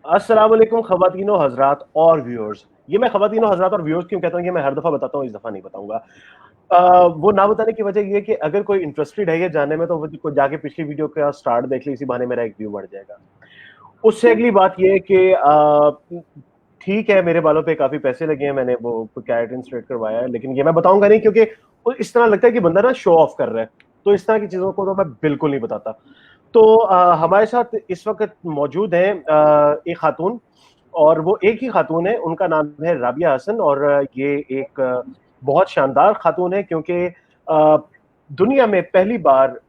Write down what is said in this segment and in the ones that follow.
अस्सलाम वालेकुम ख़वातीनो हज़रात और व्यूअर्स। ये मैं ख़वातीनो हज़रात और व्यूअर्स क्यों कहता हूँ, ये मैं हर दफ़ा बताता हूँ, इस दफ़ा नहीं बताऊँगा। वो ना बताने की वजह ये है कि अगर कोई इंटरेस्टेड है ये जानने में, तो वो जाके पिछली वीडियो का स्टार्ट देख ले, इसी बहाने मेरा एक व्यू बढ़ जाएगा। उससे अगली बात ये है कि ठीक है, मेरे बालों पे काफ़ी पैसे लगे हैं, मैंने वो केराटिन स्ट्रेट करवाया है, लेकिन ये मैं बताऊँगा नहीं क्योंकि वो इस तरह लगता है कि बंदा ना शो ऑफ कर रहा है। तो इस तरह की चीज़ों को तो मैं बिल्कुल नहीं बताता। तो हमारे साथ इस वक़्त मौजूद हैं एक खातून, और वो एक ही खातून है, उनका नाम है राबिया हसन, और ये एक बहुत शानदार खातून है क्योंकि दुनिया में पहली बार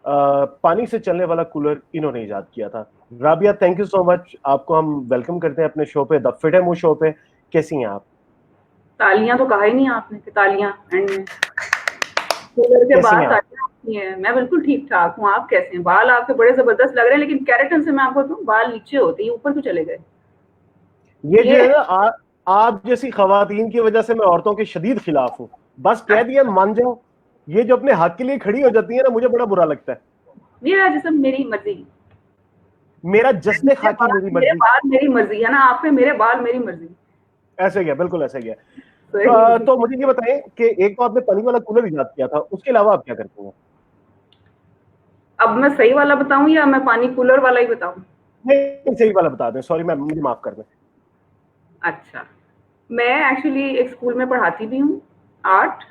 पानी से चलने वाला कूलर इन्होंने इजाद किया था। Rabia, thank you so much, आपको हम वेलकम करते हैं अपने शो पे, द फिट है मूव शो पे। कैसी हैं आप? तालियां तो कहा ही नहीं आपने कि तालियां एंड में कूलर के कैसी बाद हैं आप? तालियां होती हैं। मैं बिल्कुल ठीक ठाक हूँ। आप कैसे हैं? बाल आपके बड़े जबरदस्त लग रहे हैं, लेकिन केराटिन से मैं आपको दूं, बाल नीचे होते हैं, ऊपर क्यों चले गए? ये जो ये है ना, आप जैसी खवातीन की वजह से मैं औरतों के शदीद खिलाफ हूँ। बस कह दिया मान जाओ। ये जो अपने हक के लिए खड़ी हो जाती है ना, मुझे बड़ा बुरा लगता है। मेरा जिसम मेरी मर्जी। मेरा जस्ते खाकी मेरी मेरे मर्जी। बाल मेरी मर्जी है ना, आपके मेरे बाल मेरी मर्जी। ऐसे गया, बिल्कुल ऐसे गया। सही। तो मुझे ये बताएं कि एक तो आपने पानी वाला कूलर इजाद किया था, उसके अलावा आप क्या करते हैं? अब मैं सही वाला बताऊं या मैं पानी कूलर वाला ही बताऊं? नहीं, सही वाला बता दें, सॉरी मैम, मुझे माफ कर दें। अच्छा, मैं एक्चुअली एक स्कूल में पढ़ाती भी हूँ, आर्ट।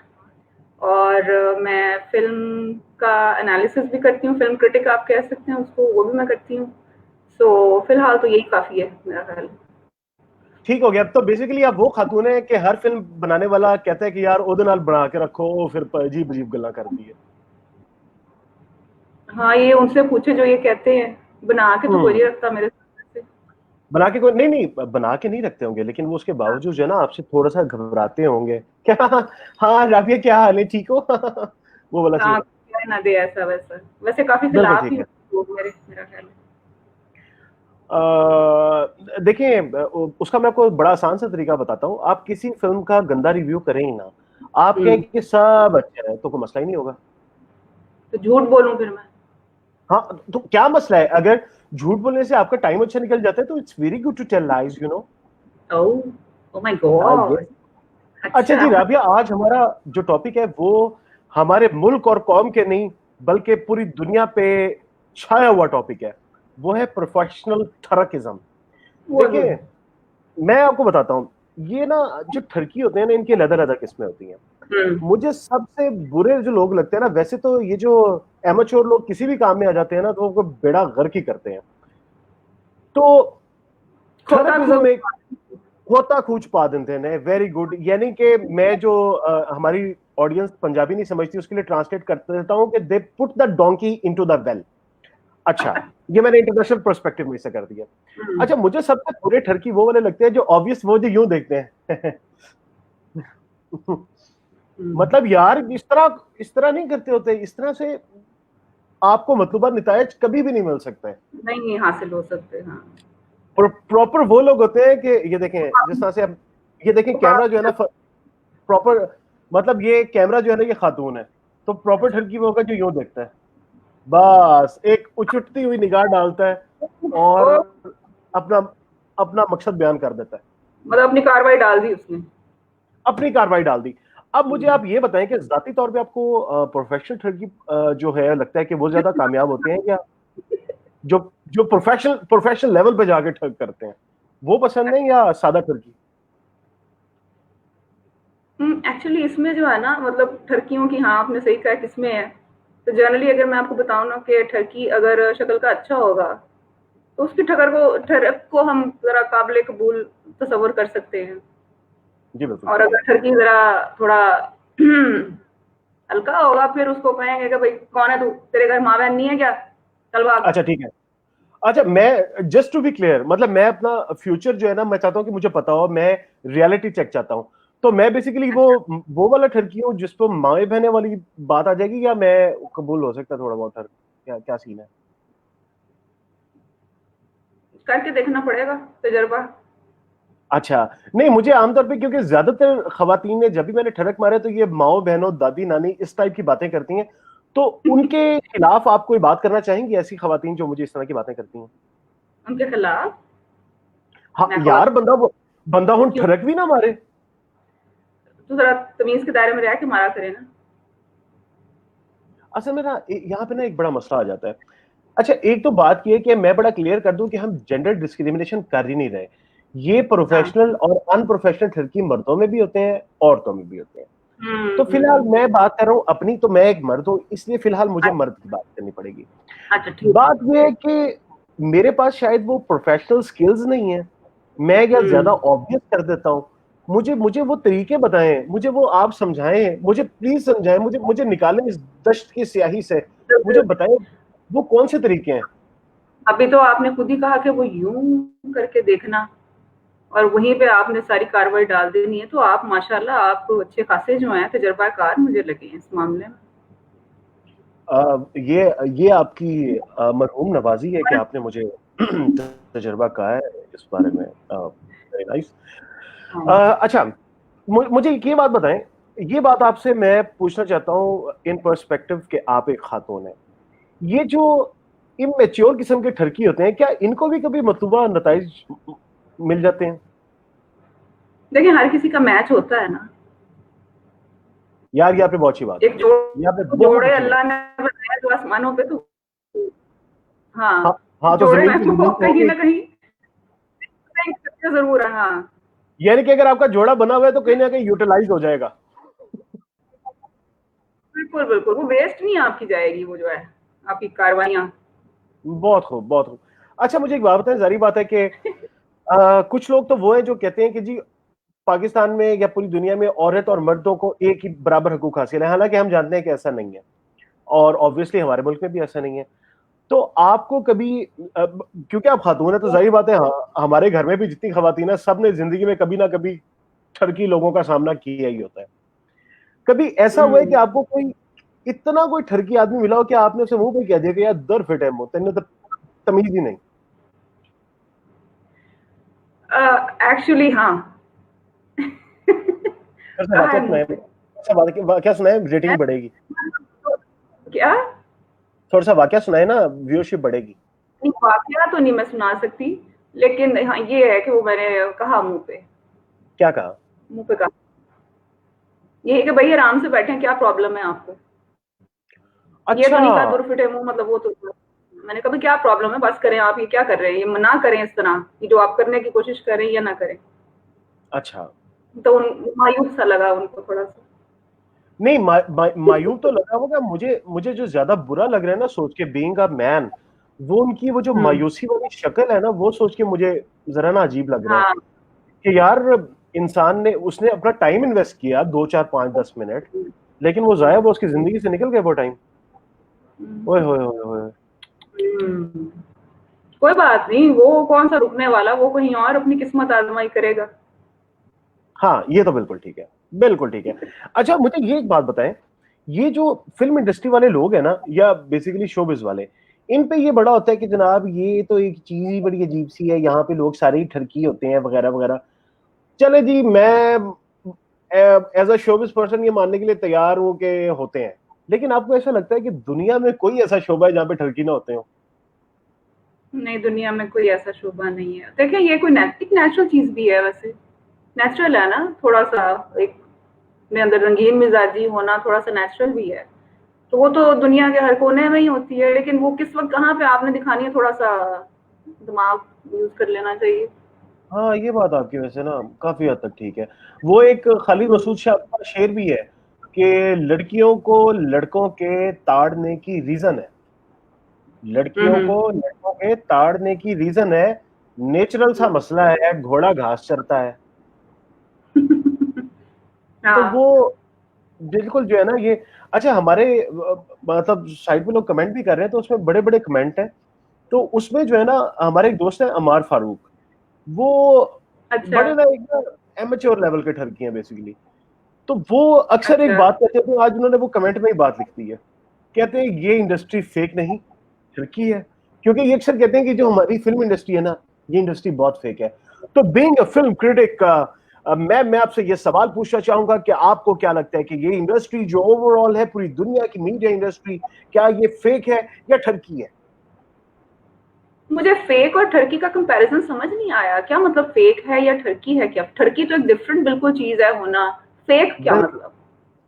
और मैं फ़िल्म का एनालिसिस भी करती हूँ, फ़िल्म क्रिटिक आप कह सकते हैं उसको, वो भी मैं करती हूँ। सो फिलहाल तो यही काफ़ी है मेरा ख़्याल। ठीक हो गया। अब तो बेसिकली आप वो खातून है कि हर फिल्म बनाने वाला कहता है कि यार ओदे नाल बना के रखो, फिर अजीब अजीब गल्ला करती है। हाँ, ये उनसे पूछे जो ये कहते हैं, बना के तो कोई नहीं हम्म। रखता मेरे से। बना के कोई नहीं, नहीं बना के नहीं रखते होंगे, लेकिन वो उसके हाँ, बावजूद जो है ना, आपसे थोड़ा सा घबराते होंगे क्या? हाँ राबिया, क्या हाल है, ठीक हो? वो वाला हाँ, सीन। कह ना दे ऐसा वैसा। वैसे काफ़ी बिल्कुल खिलाफ ही ठीक है। होते हैं लोग मेरे, मेरा ख़्याल है। देखिए, उसका मैं आपको बड़ा आसान सा तरीका बताता हूँ। आप किसी फिल्म का गंदा रिव्यू करें ही ना, आप कहें हुँ, कि सब अच्छा है, तो कोई मसला ही नहीं होगा। तो झूठ बोलूँ फिर मैं? हाँ, तो क्या मसला है? अगर झूठ बोलने से आपका टाइम अच्छा निकल जाता है, तो it's very good to tell lies, you know. Oh! Oh my ये गॉड! अच्छा अच्छा। जी राबिया, आज हमारा जो टॉपिक है वो हमारे मुल्क और कौम के नहीं, बल्कि पूरी दुनिया पे छाया हुआ टॉपिक है। वो है प्रोफेशनल ठरकिज्म। ओए होए! देखिए, मैं आपको बताता हूँ, ये ना जो ठरकी होते हैं ना, इनकी अलग अलग किस्में होती हैं। हुँ, मुझे सबसे बुरे जो लोग लगते हैं ना, वैसे तो ये जो एमेच्योर लोग किसी भी काम में आ जाते हैं ना, तो वो बेड़ा गर्क ही करते हैं। तो खोता खून। ठरकिज्म एक होता खूच पा देते हैं। वेरी गुड, यानी कि मैं जो हमारी ऑडियंस पंजाबी नहीं समझती, उसके लिए ट्रांसलेट कर देता हूं कि they put the donkey into the well. अच्छा, ये मैंने इंटरनेशनल पर्सपेक्टिव में से कर दिया। हुँ, अच्छा, मुझे सबसे बुरे ठरकी वो वाले लगते हैं जो ऑब्वियस, वो जो यूं देखते हैं। हुँ। मतलब यार, इस तरह नहीं करते होते, इस तरह से आपको मतलूबा नतायज कभी भी नहीं मिल सकते। नहीं हासिल हो सकते, हाँ। प्रॉपर वो लोग होते हैं कि ये देखें, वो जिस काफ़ी तरह से अब ये देखें, वो कैमरा जो काफ़ी है ना प्रॉपर, मतलब ये कैमरा जो है ना, ये खातून है। तो प्रॉपर ठरकी वो होगा जो यूं देखता है, बस एक उचटती हुई निगाह डालता है और वो अपना अपना मकसद बयान कर देता है। मतलब अपनी कार्रवाई डाल दी उसने। अपनी कार्रवाई डाल दी। अब मुझे हुँ। आप ये बताएं कि जाती तौर पे आपको प्रोफेशनल ठगी जो है, लगता है कि वो ज्यादा कामयाब होते हैं, या जो जो प्रोफेशनल प्रोफेशनल लेवल पे जाके ठग करते हैं, वो पसंद है, या सादा ठगी? एक्चुअली इसमें जो है ना, मतलब ठरकियों की, हाँ, आपने सही कहा किसमें है। तो जनरली अगर मैं आपको बताऊँ ना कि ठरकी अगर शक्ल का अच्छा होगा, तो उसकी ठरक को हम ज़रा काबिल कबूल तसव्वुर कर सकते हैं। जी बिल्कुल और ठीक है। अगर ठरकी ज़रा थोड़ा हल्का होगा, फिर उसको कहेंगे कि भाई कौन है तू? तेरे घर माँ-बहन नहीं है क्या? चल भाग। अच्छा ठीक है। अच्छा, मैं जस्ट टू बी क्लियर, मतलब मैं अपना फ्यूचर जो है ना, मैं चाहता हूं कि मुझे पता हो, मैं रियलिटी चेक चाहता हूं। तो मैं बेसिकली वो वाला ठरकी हूँ जिस पर माए बहने वाली बात आ जाएगी, या मैं कबूल हो सकता है थोड़ा बहुत ठरक? क्या क्या सीन है? करके देखना पड़ेगा, तजुर्बा। अच्छा, नहीं मुझे आमतौर पे, क्योंकि ज्यादातर खवातीन ने जब भी मैंने ठड़क मारे, तो ये माओ बहनों, दादी नानी, इस टाइप की बातें करती हैं। तो उनके खिलाफ आप कोई बात करना चाहेंगी, ऐसी खवातीन जो मुझे इस तरह की बातें करती हैं? उनके खिलाफ हाँ मैं यार, खवातीन बंदा हुन क्यों, ठरक भी ना मारे। तो जरा तमीज के दायरे में रह के मारा करे ना। असल में ना यहाँ पे ना एक बड़ा मसला आ जाता है। अच्छा, एक तो बात ये है कि मैं बड़ा क्लियर कर दूं कि हम जेंडर डिस्क्रिमिनेशन कर ही नहीं रहे। ये हाँ। प्रोफेशनल और अनप्रोफेशनल ठरकी मर्दों में भी होते हैं, औरतों में भी होते हैं। तो फिलहाल हम्म। मैं बात कर रहा हूं अपनी, तो मैं एक मर्द हूं, इसलिए फिलहाल मुझे अच्छा। मर्द की बात करनी पड़ेगी। अच्छा ठीक है। बात ये है कि मेरे पास शायद वो प्रोफेशनल स्किल्स नहीं है, मैं या ज्यादा हम्म। ऑब्वियस कर देता हूं। मुझे मुझे वो तरीके बताएं, मुझे वो आप समझाएं, मुझे प्लीज समझाएं, मुझे मुझे निकालें इस दश्त की स्याही से। मुझे बताएं वो कौन से तरीके हैं। अभी तो आपने खुद ही कहा कि वो यूं करके देखना, और वहीं पे आपने सारी कार्रवाई डाल देनी है, तो आप माशाल्लाह आप अच्छे खासे जो हैं तजर्बाकार मुझे लगे हैं इस मामले में। ये आपकी मरहूम नवाजी है कि आपने मुझे तजर्बा कहा है इस बारे में। Very nice. हाँ। अच्छा, मुझे ये बात बताएं, ये बात आपसे मैं पूछना चाहता हूं इन पर्सपेक्टिव कि आप एक खातून हैं। ये जो इमेच्योर किस्म के ठरकी होते हैं, क्या इनको भी कभी मतलूबा नताइज मिल जाते हैं? देखिए हर किसी का मैच होता है ना। यार ये आपने बहुत अच्छी बात एक की है, ये आपने बहुत जोड़े अच्छी बात। अल्लाह ने बनाया जो आसमानों पे, तो हाँ, हाँ हाँ, तो जोड़े जमीन में की वो जमीन तो कहीं होगी। ना कहीं कहीं जरूर है। हाँ यानी कि अगर आपका जोड़ा बना हुआ है तो कहीं ना कहीं यूटिलाइज हो जाएगा। बिल्कुल बिल्कुल, वो वेस्ट नहीं आपकी जाएगी, वो जो है आपकी कार्रवाइयाँ। बहुत खूब, बहुत खूब। अच्छा, मुझे एक बात बताएं, जारी बात है कि कुछ लोग तो वो है जो कहते हैं कि जी पाकिस्तान में या पूरी दुनिया में औरत और मर्दों को एक ही बराबर हकूक हासिल है। हालांकि हम जानते हैं कि ऐसा नहीं है, और ऑब्वियसली हमारे मुल्क में भी ऐसा नहीं है। तो आपको कभी क्योंकि आप खातून है तो जाहिर बात है, हमारे घर में भी जितनी खवातीन है सब ने जिंदगी में कभी ना कभी ठरकी लोगों का सामना किया ही होता है। कभी ऐसा हुआ है कि आपको कोई इतना कोई ठरकी आदमी मिला हो कि आपने उसे मुंह पे कह दिया कि यार दर फिट है, मुंह तेने तो तमीज ही नहीं। एक्चुअली हाँ। ऐसा कहा वाकया है मुंह सुनाए, पे। ऐसा वाकया सुनाए, रेटिंग बढ़ेगी। क्या? थोड़ा सा वाकया सुनाए ना, व्यूअरशिप बढ़ेगी। नहीं, वाकया तो नहीं मैं सुना सकती, लेकिन हाँ ये है कि वो मैंने कहा मुंह पे। क्या कहा? मुंह पे कहा ये है कि भाई आराम से बैठे, क्या प्रॉब्लम है आपको। ये तो अच्छा। नहीं कहा दुरफिटे मुंह, मतलब वो तो मैंने कहा क्या प्रॉब्लम है, बस करें, आप ये क्या कर रहे हैं, ये ना करें इस तरह, ये जो आप करने की कोशिश कर रहे हैं या ना करें। अच्छा। तो मायूब सा लगा उनको थोड़ा सा। नहीं, मायूब तो लगा होगा मुझे। मुझे जो ज्यादा बुरा लग रहा है ना सोच के, बीइंग अ मैन, वो उनकी वो जो हम्म। मायूसी वाली शक्ल है ना, वो सोच के मुझे जरा ना अजीब लग रहा है हाँ। कि यार इंसान ने उसने अपना टाइम इन्वेस्ट किया 2 4 5 10 मिनट, लेकिन वो जाया, वो उसकी जिंदगी से निकल गया वो टाइम। ओए होए होए होए। हम्म। कोई बात नहीं, वो कौन सा रुकने वाला, वो कहीं और अपनी किस्मत आजमाई करेगा। हाँ ये तो बिल्कुल ठीक है, बिल्कुल ठीक है। अच्छा, मुझे ये एक बात बताएं, ये जो फिल्म इंडस्ट्री वाले लोग हैं ना, या बेसिकली शोबिज वाले, इन पे ये बड़ा होता है कि जनाब ये तो एक चीज ही बड़ी अजीब सी है, यहाँ पे लोग सारे ही ठरकी होते हैं वगैरह वगैरह। चले जी, मैं एज अ शोबिज पर्सन ये मानने के लिए तैयार हूं कि होते हैं, लेकिन आपको ऐसा लगता है कि दुनिया में कोई ऐसा शोबा है जहाँ पे ठरकी ना होते हो? नहीं, दुनिया में कोई ऐसा शोभा नहीं है। देखिए ये कोई एक नेचुरल चीज भी है वैसे, नेचुरल है ना थोड़ा सा, एक में अंदर रंगीन मिजाजी होना थोड़ा सा नेचुरल भी है। तो वो तो दुनिया के हर कोने में ही होती है, लेकिन वो किस वक्त कहाँ पे आपने दिखानी है, थोड़ा सा दिमाग यूज कर लेना चाहिए। हाँ ये बात आपकी वैसे ना काफी हद तक ठीक है। वो एक खालिद मसूद शाह का शेर भी है कि लड़कियों को लड़कों के ताड़ने की रीजन है, लड़कियों हम्म। को लड़कों के ताड़ने की रीजन है, नेचुरल सा मसला है, घोड़ा घास चरता है। तो हाँ। वो बिल्कुल जो है ना ये। अच्छा, हमारे मतलब साइड पे लोग कमेंट भी कर रहे हैं, तो उसमें बड़े बड़े कमेंट हैं। तो उसमें जो है ना, हमारे एक दोस्त है अमार फारूक, वो अच्छा। बड़े ना एक ना एमेच्योर लेवल के ठरकी हैं बेसिकली। तो वो अक्सर एक अच्छा। बात कहते थे, आज उन्होंने वो कमेंट में ही बात लिख दी है। कहते हैं ये इंडस्ट्री फेक नहीं, ठरकी है। क्योंकि ये अक्सर कहते हैं कि जो हमारी फिल्म इंडस्ट्री है ना, ये इंडस्ट्री बहुत फेक है। तो बीइंग अ फिल्म क्रिटिक, मैं आपसे ये सवाल पूछना चाहूंगा कि आपको क्या लगता है कि ये इंडस्ट्री जो ओवरऑल है, पूरी दुनिया की मीडिया इंडस्ट्री, क्या ये फेक है या ठरकी है? मुझे फेक और ठरकी का कंपैरिजन समझ नहीं आया, क्या मतलब फेक है या ठरकी है? क्या ठरकी तो एक डिफरेंट बिल्कुल चीज है होना, फेक क्या बिल्कुल, मतलब?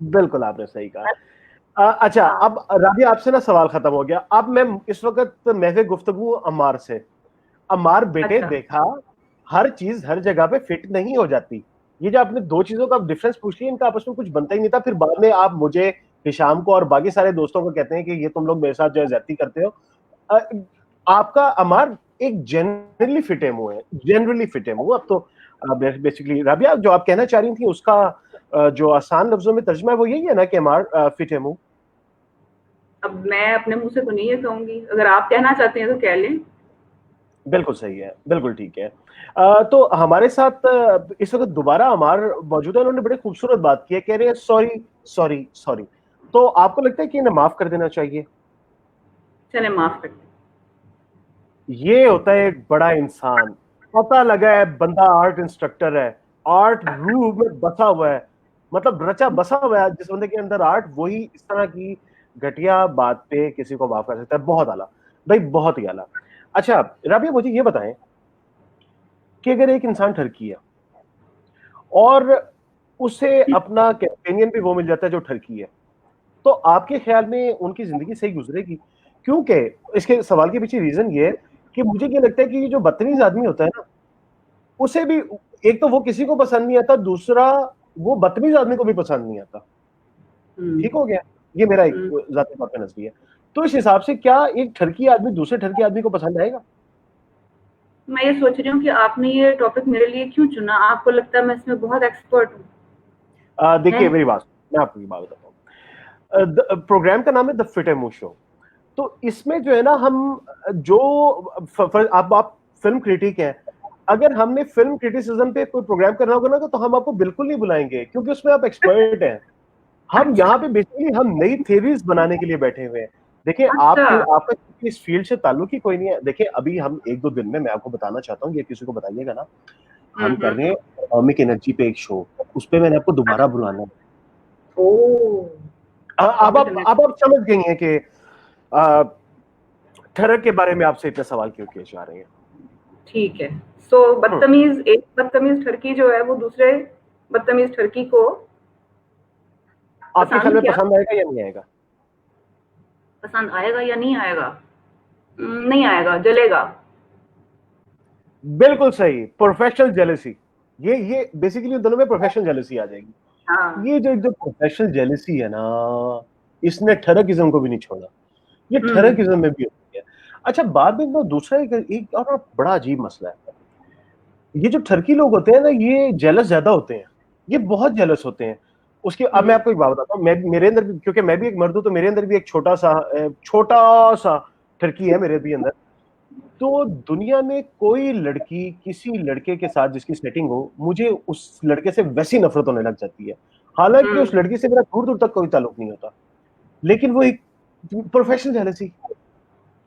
बिल्कुल आपने सही कहा। अच्छा, हाँ। अब राबिया आपसे ना सवाल खत्म हो गया, अब मैं इस वक्त महवे गुफ्तगू अम्मार से। अम्मार बेटे अच्छा। देखा, हर चीज हर जगह पे फिट नहीं हो जाती। ये जो आपने दो चीजों का डिफरेंस पूछ लिया, इनका आपस में कुछ बनता ही नहीं था। फिर बाद में आप मुझे, हिशाम को और बाकी सारे दोस्तों को कहते हैं कि ये तुम लोग मेरे साथ जो है ज्यादती करते हो। अ, आपका अमार एक जनरली फिट है मुंह है, जनरली फिट है मुंह। अब तो बेसिकली राबिया जो आप कहना चाह रही थी उसका जो आसान लफ्जों में तर्जमा है वो यही है ना कि अमार फिट है मुंह। अब मैं अपने मुंह से तो नहीं ये कहूंगी, अगर आप कहना चाहते हैं तो कह लें। बिल्कुल सही है, बिल्कुल ठीक है। तो हमारे साथ इस वक्त दोबारा अमार मौजूद है। उन्होंने बड़े खूबसूरत बात की है, कह रहे हैं सॉरी सॉरी सॉरी। तो आपको लगता है कि इन्हें माफ कर देना चाहिए? चले माफ कर दें। ये होता है एक बड़ा इंसान, पता लगा है बंदा आर्ट इंस्ट्रक्टर है, आर्ट रूह में बसा हुआ है, मतलब रचा बसा हुआ है जिस बंदे के अंदर आर्ट, वही इस तरह की घटिया बात पे किसी को माफ कर सकता है। बहुत आला भाई, बहुत ही आला। अच्छा राबिया, मुझे ये बताएं कि अगर एक इंसान ठरकी है और उसे अपना कंपेनियन भी वो मिल जाता है जो ठरकी है, तो आपके ख्याल में उनकी जिंदगी सही गुजरेगी? क्योंकि इसके सवाल के पीछे रीजन ये है कि मुझे ये लगता है कि ये जो बदतमीज आदमी होता है ना, उसे भी, एक तो वो किसी को पसंद नहीं आता, दूसरा वो बदतमीज आदमी को भी पसंद नहीं आता। हम्म। ठीक हो गया? ये मेरा एक हम्म। जाती तौर पे नजरिया है। तो इस हिसाब से क्या एक ठरकी आदमी दूसरे ठरकी आदमी को पसंद आएगा? मैं ये सोच रही हूँ कि आपने ये टॉपिक मेरे लिए क्यों चुना? आपको लगता है मैं इसमें बहुत एक्सपर्ट हूँ? देखिए है? मेरी बात, मैं आपको ये बात बताता हूँ। प्रोग्राम का नाम है द फिट एमो शो। तो इसमें जो है ना, हम जो आप फिल्म क्रिटिक हैं, अगर हमने फिल्म क्रिटिसिज्म पे कोई प्रोग्राम करना होगा ना, तो हम आपको बिल्कुल नहीं बुलाएंगे, क्योंकि उसमें आप एक्सपर्ट हैं। हम अच्छा। यहाँ पे बेसिकली हम नई थ्योरीज बनाने के लिए बैठे हुए हैं। देखिए अच्छा। आपका इस फील्ड से ताल्लुक ही कोई नहीं है। देखिए अभी हम एक दो दिन में, मैं आपको बताना चाहता हूँ, ये किसी को बताइएगा ना, हम कर रहे हैं एटॉमिक एनर्जी पे एक शो, उस पे मैंने आपको दोबारा बुलाना है। ओह! अब आप समझ गई हैं कि अ, ठरक के बारे में आपसे इतने सवाल क्यों किए जा रहे हैं। ठीक है। सो एक बदतमीज ठरकी जो है वो दूसरे बदतमीज ठरकी को आपके ख्याल पसंद में क्या? पसंद आएगा या नहीं आएगा? पसंद आएगा या नहीं आएगा? नहीं आएगा, जलेगा। बिल्कुल सही, प्रोफेशनल जेलेसी। ये बेसिकली उन दोनों में प्रोफेशनल जेलेसी आ जाएगी। हाँ। ये जो जो प्रोफेशनल जेलेसी है ना, इसने ठरकिज्म को भी नहीं छोड़ा। ये हुँ। ठरकिज्म में भी होती है। अच्छा, बाद में ना दूसरा एक और बड़ा अजीब मसला है। ये जो ठरकी लोग होते हैं ना, ये जेलस ज्यादा होते हैं, ये बहुत जेलस होते हैं। उसके अब मैं हुँ। आपको एक बात बताता हूँ, मैं मेरे अंदर भी, क्योंकि मैं भी एक मर्द हूं, तो मेरे अंदर भी एक छोटा सा ठरकी है मेरे भी अंदर। तो दुनिया में कोई लड़की किसी लड़के के साथ जिसकी सेटिंग हो, मुझे उस लड़के से वैसी नफरत होने लग जाती है। हालांकि उस हुँ। लड़की से मेरा दूर दूर तक कोई ताल्लुक नहीं होता, लेकिन वो एक प्रोफेशनल जेलसी।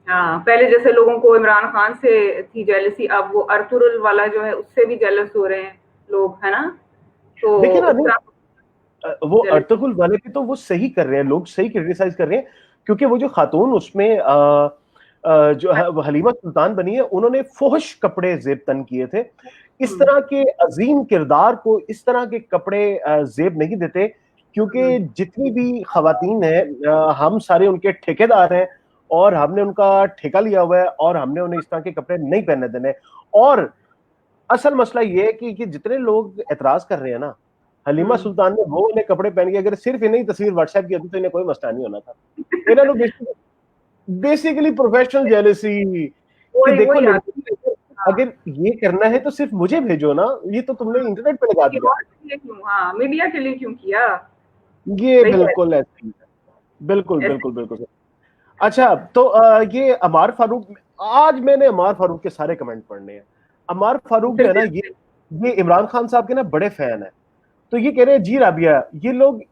हाँ, पहले जैसे लोगों को इमरान खान से थी जेलसी, अब वो अर्तुगरुल वाला जो है उससे भी जेलस हो रहे हैं लोग, है ना? देखिए तो ना, इस नहीं, तरह वो जेलसी। अर्तुगरुल वाले भी तो वो सही कर रहे हैं, लोग सही क्रिटिसाइज कर रहे हैं। क्योंकि वो जो खातून उसमें जो है वो हलीमा सुल्तान बनी है, उन्होंने फोहश कपड़े जेब तन किए थे। इस हुँ। तरह के अजीम किरदार को इस तरह के कपड़े जेब नहीं देते, हुँ। क्योंकि जितनी भी खवातीन है, हम सारे उनके ठेकेदार हैं, और हमने उनका ठेका लिया हुआ है, और हमने उन्हें इस तरह के कपड़े नहीं पहनने देने। और असल मसला ये है कि जितने लोग एतराज कर रहे हैं ना, हलीमा हुँ। सुल्तान ने वो उन्हें कपड़े पहन के, अगर सिर्फ इन्हें तस्वीर व्हाट्सएप की होती तो इन्हें कोई मसला नहीं होना था। इन्होंने बेसिकली प्रोफेशनल जेलेसी, कि वही देखो वही आ लड़की, हाँ। अगर ये करना है तो सिर्फ मुझे भेजो ना, ये तो तुमने इंटरनेट पे लगा कि दिया। और के लिए क्यों? हाँ, मीडिया के लिए क्यों किया? ये सही है। बिल्कुल ऐसे ही है। बिल्कुल ऐसे। बिल्कुल बिल्कुल सही। अच्छा, तो ये अमार फारूक, आज मैंने अमार फारूक के सारे कमेंट पढ़ने हैं। अमार फारूक जो है ना, ये इमरान खान साहब के ना बड़े फैन है। तो ये कह रहे हैं जी राबिया, ये लोग,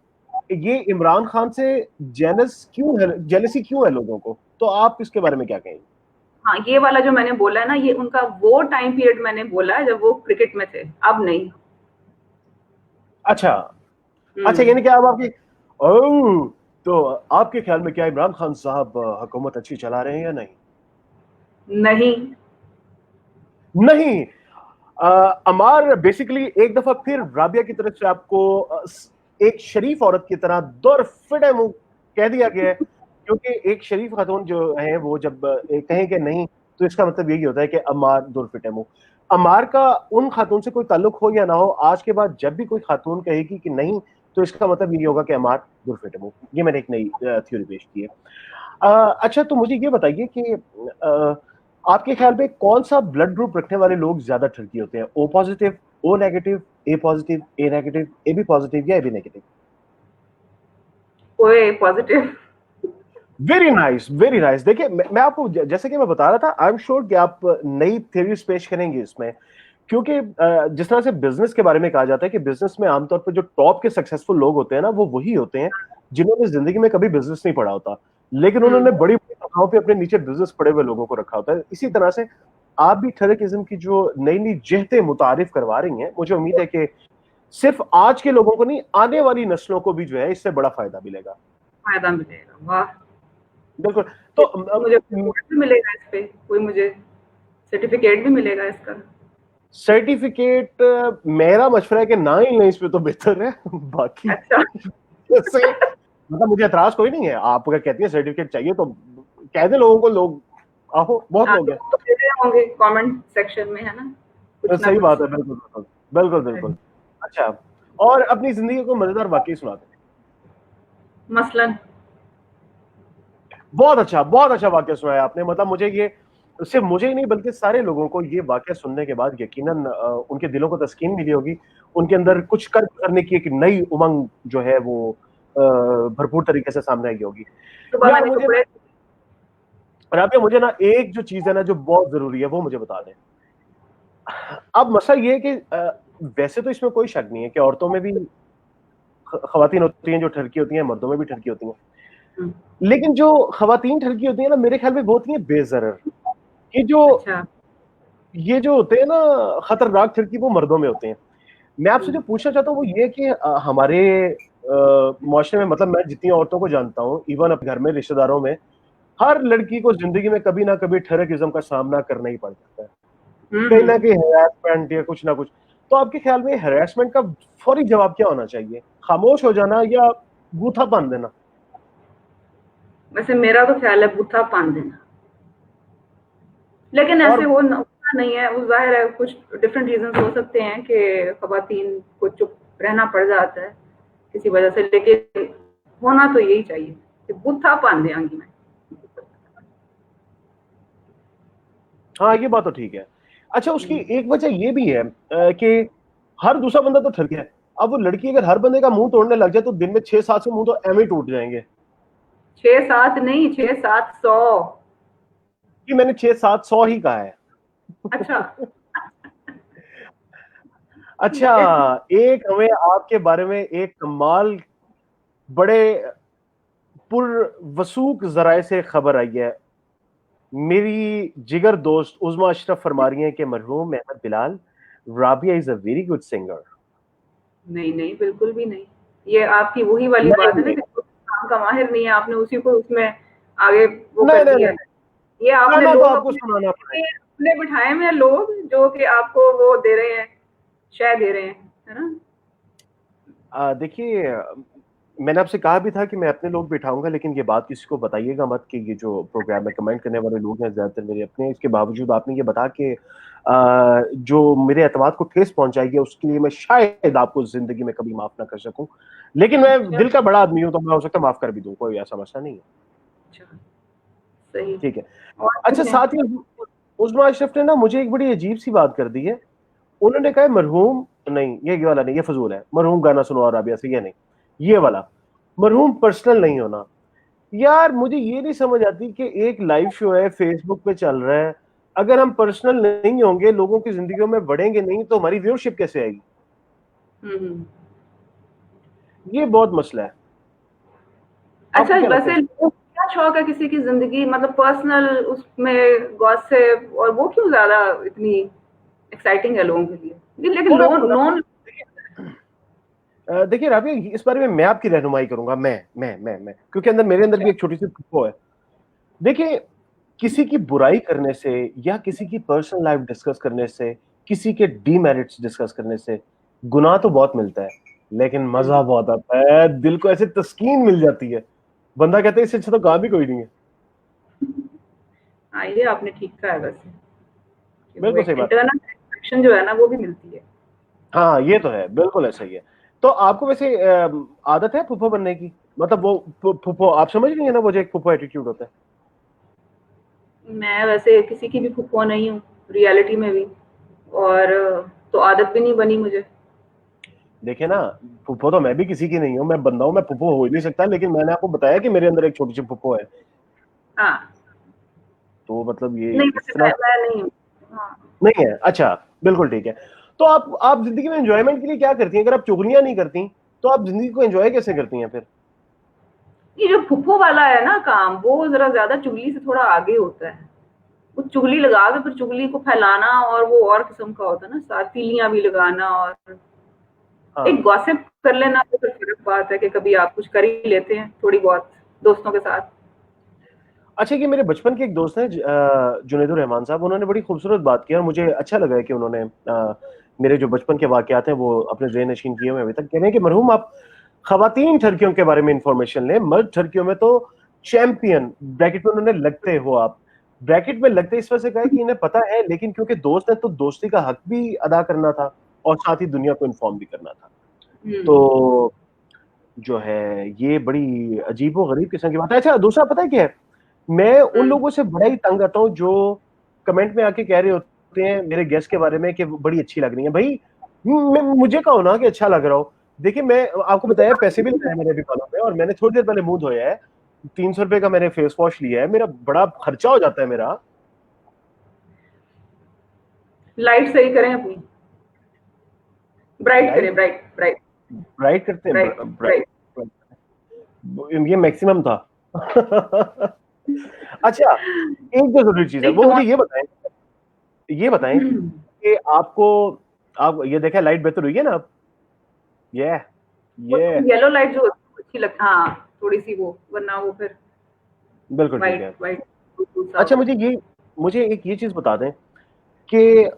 ये इमरान खान से जेलसी क्यों है लोगों को? तो आप इसके बारे में क्या कहेंगे? हाँ, ये वाला जो मैंने बोला है ना, ये उनका वो टाइम पीरियड मैंने बोला है जब वो क्रिकेट में थे, अब नहीं। अच्छा। अच्छा, हम्म। यानी कि अब आपकी, ओह, तो आपके ख्याल में क्या इमरान खान साहब हुकूमत अच्छी चला रहे हैं या नहीं? नहीं। नहीं। अमार बेसिकली एक दफा फिर राबिया की तरफ से आपको एक शरीफ औरत की तरह दुर फिटे मुंह कह दिया गया है, क्योंकि एक शरीफ खातून जो है वो जब कहें कि नहीं, तो इसका मतलब यही होता है कि अमार दुर फिटे मुंह। अमार का उन खातून से कोई ताल्लुक हो या ना हो, आज के बाद जब भी कोई खातून कहेगी कि नहीं, तो इसका मतलब यही होगा कि अमार दुर फिटे मुंह। ये मैंने एक नई थ्योरी पेश की है। अच्छा, तो मुझे ये बताइए कि आपके ख्याल में कौन सा ब्लड ग्रुप रखने वाले लोग ज्यादा ठरकी होते हैं? O positive, O negative, A positive, A negative, A B positive या ए बी नेगेटिव? ओए positive. Very nice, very nice. देखिए, मैं आपको जैसे कि मैं बता रहा था, आई एम श्योर कि आप नई थ्योरीज पेश करेंगे इसमें, क्योंकि जिस तरह से बिजनेस के बारे में कहा जाता है कि बिजनेस में आमतौर पर जो टॉप के सक्सेसफुल लोग होते हैं ना, वो वही होते हैं जिन्होंने जिंदगी में कभी बिजनेस नहीं पढ़ा होता, लेकिन उन्होंने बड़ी बड़ी तनख्वाहों पे अपने नीचे बिजनेस पढ़े हुए लोगों को रखा होता है। इसी तरह से आप भी ठरक किस्म की जो नई नई जहतें मुतारिफ करवा रही हैं, मुझे उम्मीद है कि सिर्फ आज के लोगों को नहीं, आने वाली नस्लों को भी जो है इससे बड़ा फायदा मिलेगा। फायदा मिलेगा, वाह। बिल्कुल। तो मुझे भी मिलेगा इस पे, कोई मुझे सर्टिफिकेट भी मिलेगा इसका? सर्टिफिकेट मेरा मशवरा है कि ना ही लें, इस पे तो बेहतर है। बाकी अच्छा। से मतलब मुझे एतराज कोई नहीं है, आप अगर कहती है सर्टिफिकेट चाहिए तो कह दे लोगों को, लोग आहो, बहुत हाँ, लोग हैं। तो दे रहे होंगे कमेंट सेक्शन में, है ना, तो कुछ ना सही कुछ। बात है, बिल्कुल बिल्कुल बिल्कुल बिल्कुल। अच्छा, और अपनी जिंदगी को मजेदार वाकई सुनाते हैं। मसलन। बहुत अच्छा वाकया सुनाया आपने। मतलब मुझे ये, सिर्फ मुझे ही नहीं बल्कि सारे लोगों को ये वाकया सुनने के बाद यकीनन उनके दिलों को तस्कीन मिली होगी, उनके अंदर कुछ कर करने की एक नई उमंग जो है वो भरपूर तरीके से सामने आई होगी। सुबह यार मैंने मुझे कपड़े। ना, राबिया, मुझे ना एक जो चीज है ना जो बहुत जरूरी है वो मुझे बता दें। अब मसला ये है कि वैसे तो इसमें कोई शक नहीं है कि औरतों में भी खवातीन होती हैं जो ठरकी होती हैं, मर्दों में भी ठरकी होती हैं, लेकिन जो खवातीन ठरकी होती हैं ना, मेरे ख्याल में वो होती हैं बेजरर। ये जो अच्छा। ये जो होते हैं ना खतरनाक ठरकी, वो मर्दों में होते हैं। मैं आपसे जो पूछना चाहता हूँ वो ये कि हमारे मुआशरे में, मतलब मैं जितनी औरतों को जानता हूँ, इवन अपने घर में रिश्तेदारों में, हर लड़की को जिंदगी में कभी ना कभी ठरकिज्म का सामना करना ही पड़ जाता है, कहीं ना कहीं हरासमेंट या कुछ ना कुछ। तो आपके ख्याल में हरासमेंट का फौरी जवाब क्या होना चाहिए? खामोश हो जाना या बूथा बांध देना? वैसे मेरा तो ख्याल है बूथा पान देना, लेकिन और ऐसे वो होता नहीं है, वो जाहिर है कुछ डिफरेंट रीजन हो सकते हैं कि खवातीन को चुप रहना पड़ जाता है किसी वजह से, लेकिन होना तो यही चाहिए कि बूथा पान देंगी मैं। हाँ, ये बात तो ठीक है। अच्छा, उसकी एक वजह ये भी है कि हर दूसरा बंदा तो ठग गया है। अब वो लड़की अगर हर बंदे का मुंह तोड़ने लग जाए तो दिन में 6-7 मुंह तो एम ही टूट जाएंगे। 6-7 नहीं, 6-700। कि मैंने 6-700 ही कहा है। अच्छा। अच्छा, एक हमें आपके बारे में एक कमाल, बड़े पुरवसूक जराए से खबर आई है। मेरी जिगर दोस्त उज़मा अशरफ फरमा रही हैं कि मरहूम Ahmed Bilal, Rabia is a very good singer. नहीं नहीं, बिल्कुल भी नहीं। ये आपकी वही वाली नहीं बात है ना नहीं कि जो काम का माहिर नहीं है, आपने उसी को उसमें आगे वो नहीं कर नहीं दिया नहीं है। ये नहीं, आपने गाना तो लोग आपको अपने सुनाना पड़ेगा। अपने बिठाए हुए हैं लोग जो कि आपको वो दे रहे हैं, शय दे रहे हैं, है ना? देखिए, मैंने आपसे कहा भी था कि मैं अपने लोग बिठाऊंगा, लेकिन ये बात किसी को बताइएगा मत कि ये जो प्रोग्राम में कमेंट करने वाले लोग हैं ज्यादातर मेरे अपने हैं। इसके बावजूद आपने ये बता के जो मेरे एतमाद को ठेस पहुंचाई है, उसके लिए मैं शायद आपको जिंदगी में कभी माफ ना कर सकूं, लेकिन मैं अच्छा। दिल का बड़ा आदमी हूं, तो मैं हो सकता है माफ कर भी दूं, कोई ऐसा मसला नहीं है। अच्छा। सही। ठीक है। और अच्छा, पूछें। साथ ही उस्मा अशरफ ने ना मुझे एक बड़ी अजीब सी बात कर दी है। उन्होंने कहा मरहूम, नहीं ये वाला नहीं, ये फजूल है, मरहूम गाना सुनो और राबिया से, ये नहीं, ये वाला, मरहूम पर्सनल नहीं होना। यार मुझे ये नहीं समझ आती कि एक लाइव शो है, फेसबुक पे चल रहा है, अगर हम पर्सनल नहीं होंगे, लोगों की जिंदगियों में बढ़ेंगे नहीं, तो हमारी व्यूअरशिप कैसे आएगी? हम्म। ये बहुत मसला है। अच्छा, आपको क्या लगता वैसे है? लोगों को क्या शौक है किसी की जिंदगी, मतलब पर्सनल उसमें गॉसिप, और वो क्यों ज्यादा इतनी एक्साइटिंग है लोगों के लिए? लेकिन वो मैं आपको लोन बताता नॉन। हूँ। देखिए राबिया, इस बारे में मैं आपकी रहनुमाई करूंगा, मैं क्योंकि अंदर मेरे अंदर भी एक छोटी सी वो है। देखिए, किसी की बुराई करने से या किसी की पर्सनल लाइफ डिस्कस करने से, किसी के डीमेरिट्स डिस्कस करने से गुनाह तो बहुत मिलता है, लेकिन मजा बहुत आता है, दिल को ऐसे तस्कीन मिल जाती है, बंदा कहता है इससे अच्छा तो काम ही कोई नहीं है। हाँ, ये आपने ठीक कहा है वैसे, कि वो बिल्कुल एक सही बात। इंटरनल सेटिस्फैक्शन जो है ना वो भी मिलती है। हाँ ये तो है, बिल्कुल ऐसा ही है। तो आपको वैसे आदत है फुफ्फो बनने की? मतलब वो फुफ्फो आप समझ रही है ना, वो जो एक फुफ्फो एटीट्यूड होता है। मैं वैसे किसी की भी फुफ्फो नहीं हूँ, रियलिटी में भी, और तो आदत भी नहीं बनी मुझे। देखिए ना, फुफ्फो तो मैं भी किसी की नहीं हूँ, मैं बंदा हूँ, मैं फुफ्फो हो ही नहीं सकता, लेकिन मैंने आपको बताया कि मेरे अंदर एक छोटी सी फुफ्फो है। हाँ, तो मतलब ये नहीं इस वैसे तरह मैं नहीं हूँ। हाँ, नहीं है। अच्छा, बिल्कुल ठीक है। तो आप जिंदगी में एंजॉयमेंट के लिए क्या करती हैं? अगर आप चुगलियां नहीं करती तो आप जिंदगी को एंजॉय कैसे करती हैं फिर? ये जो फुफ्फो वाला है ना काम, वो जरा ज्यादा चुगली से थोड़ा आगे होता है। वो चुगली लगा के फिर चुगली को फैलाना, और वो और किस्म का होता है ना, साथ तीलियां भी लगाना, और एक हाँ। गॉसिप कर लेना तो फिर फर्क बात है कि कभी आप कुछ कर ही लेते हैं थोड़ी बहुत दोस्तों के साथ। अच्छा, कि मेरे बचपन के एक दोस्त हैं जुनैदुर रहमान साहब, उन्होंने बड़ी खूबसूरत बात की और मुझे अच्छा लगा है कि उन्होंने मेरे जो बचपन के वाकयात हैं वो अपने ज़हन नशीन किए हुए अभी तक। कह रहे हैं कि मरहूम आप खवातीन ठरकियों के बारे में इंफॉर्मेशन लें, मर्द ठरकियों में तो चैंपियन, ब्रैकेट में उन्होंने लगते हो आप, ब्रैकेट में लगते इस वजह से कहा है कि इन्हें पता है, लेकिन क्योंकि दोस्त है तो दोस्ती का हक भी अदा करना था और साथ ही दुनिया को इन्फॉर्म भी करना था। हम्म। तो जो है ये बड़ी अजीबो गरीब किस्म की बात है। अच्छा, दूसरा पता है क्या है, मैं उन हम्म। लोगों से बड़ा ही तंग आता हूँ जो कमेंट में आके कह रहे होते हैं मेरे गेस्ट के बारे में कि वो बड़ी अच्छी लग रही है। भाई मुझे कहो ना कि अच्छा लग रहा हो। देखिए, मैं आपको बताया पैसे भी लगाए मैंने अभी बालों पे, और मैंने थोड़ी देर पहले मुंह धोया है, 300 रुपए का मैंने फेस वॉश लिया है, मेरा बड़ा खर्चा हो जाता है मेरा। लाइट सही करें अपनी, ब्राइट करें, लाइट ब्राइट ब्राइट ब्राइट करते हैं, ब्राइट ब्राइट। ये मैक्सिमम था। अच्छा, एक जो जरूरी चीज है नहीं वो मुझे टोन। ये बताएं कि आपको, आप ये देखें लाइट बेहतर हुई है ना अब? ये वो ये येलो लाइट जो होती है अच्छी लगती, हाँ थोड़ी सी वो, वरना वो फिर बिल्कुल ठीक वाइट है। वाइट सा अच्छा, होता है। मुझे एक ये चीज बता दें कि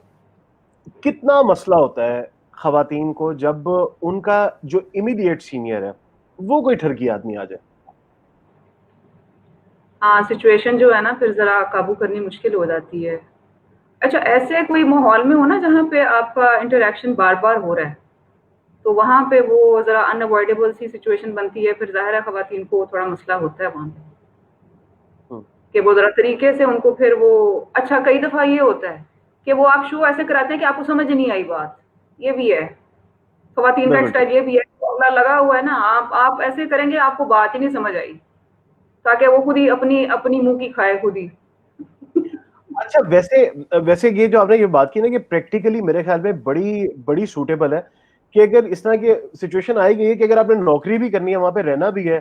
कितना मसला होता है खवातीन को जब उनका जो इमीडिएट सीनियर है वो कोई ठरकी आदमी आ जाए। हाँ, सिचुएशन जो है ना फिर जरा काबू करनी मुश्किल हो जाती है। अच्छा, ऐसे कोई माहौल में हो ना जहाँ पे आपका इंटरेक्शन बार बार हो रहा है, तो वहां पे वो जरा अनअवॉइडेबल सी सिचुएशन बनती है, फिर जाहिर है खवातीन को थोड़ा मसला होता है वहां पे, हम्म, कि वो जरा तरीके से उनको फिर वो, अच्छा कई दफा ये होता है कि वो आप शो ऐसे कराते हैं कि आपको समझ नहीं आई बात, ये भी है। खवातीन का एक बिल्कुल ठीक। स्टाइल ये भी है, अगला लगा हुआ है ना, आप ऐसे करेंगे आपको बात ही नहीं समझ आई, ताकि वो खुद ही अपनी अपनी मुंह की खाए खुद ही। अच्छा, वैसे वैसे ये जो आपने ये बात की ना कि प्रैक्टिकली मेरे ख्याल में बड़ी बड़ी सूटेबल है, कि अगर इस तरह की सिचुएशन आई गई है कि अगर आपने नौकरी भी करनी है, वहां पे रहना भी है,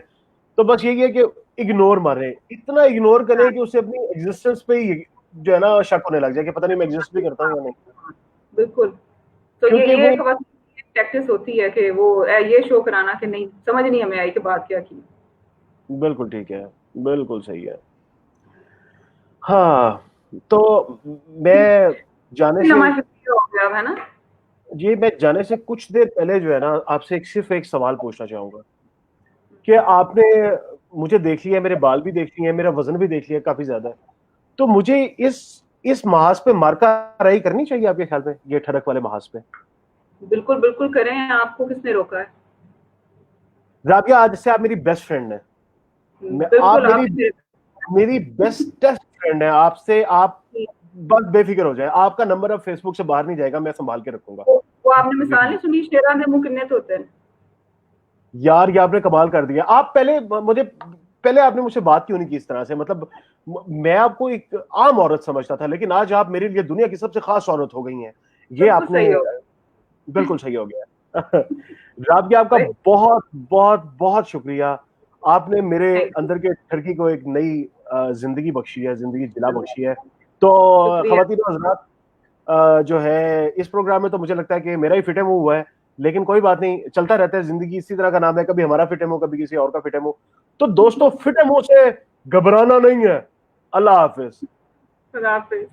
तो बस यही है कि इग्नोर मारे, इतना इग्नोर करें हाँ, कि उसे अपनी एग्जिस्टेंस पे ही जो है ना शक होने लग जाए कि पता नहीं मैं एग्जिस्ट भी करता हूँ या नहीं। बिल्कुल। तो क्योंकि ये वो खवातीन की प्रैक्टिस होती है कि वो ये शो कराना कि नहीं समझ नहीं हमें आई कि बात क्या की। बिल्कुल ठीक है, बिल्कुल सही है। हाँ, तो मैं जाने से नमाज शुक्रिया हो गया है ना। मैं जाने से कुछ देर पहले जो है ना आपसे सिर्फ एक सवाल पूछना चाहूंगा कि आपने मुझे देख लिया, मेरे बाल भी देख लिए, मेरा वजन भी देख लिया काफी ज्यादा है, तो मुझे इस महाज पे मार्का राई करनी चाहिए आपके ख्याल में, ये ठड़क वाले महाज पे? बिल्कुल बिल्कुल करें, आपको किसने रोका है। राबिया, आज से आप मेरी बेस्ट फ्रेंड है। आप बिल्कुल मेरी आपने मेरी बेस्टेस्ट फ्रेंड है। आपसे आप बस बेफिक्र हो जाए, आपका नंबर अब फेसबुक से बाहर नहीं जाएगा, मैं संभाल के रखूंगा। वो आपने मिसाल बेफिक्र। नहीं सुनी, शेरा ने मुंह कितने होते हैं। यार, ये आपने कमाल कर दिया। आप पहले आपने मुझसे बात क्यों नहीं की इस तरह से? मतलब मैं आपको एक आम औरत समझता था, लेकिन आज आप मेरे लिए दुनिया की सबसे खास औरत हो गई हैं। ये बिल्कुल आपने सही हो। बिल्कुल सही हो गया। राबिया, आपका भाई बहुत बहुत बहुत शुक्रिया। आपने मेरे थैंक यू। अंदर के ठरकी को एक नई जिंदगी बख्शी है, जिंदगी जिला बख्शी है। तो शुक्रिया। खवातीन और हज़रात, जो है इस प्रोग्राम में तो मुझे लगता है कि मेरा ही फिटे मुंह हुआ है, लेकिन कोई बात नहीं, चलता रहता है, जिंदगी इसी तरह का नाम है, कभी हमारा फिटे मुंह, कभी किसी और का फिटे मुंह। तो दोस्तों, फिटे मुंह से घबराना नहीं है। अल्लाह हाफिज। खुदा हाफिज।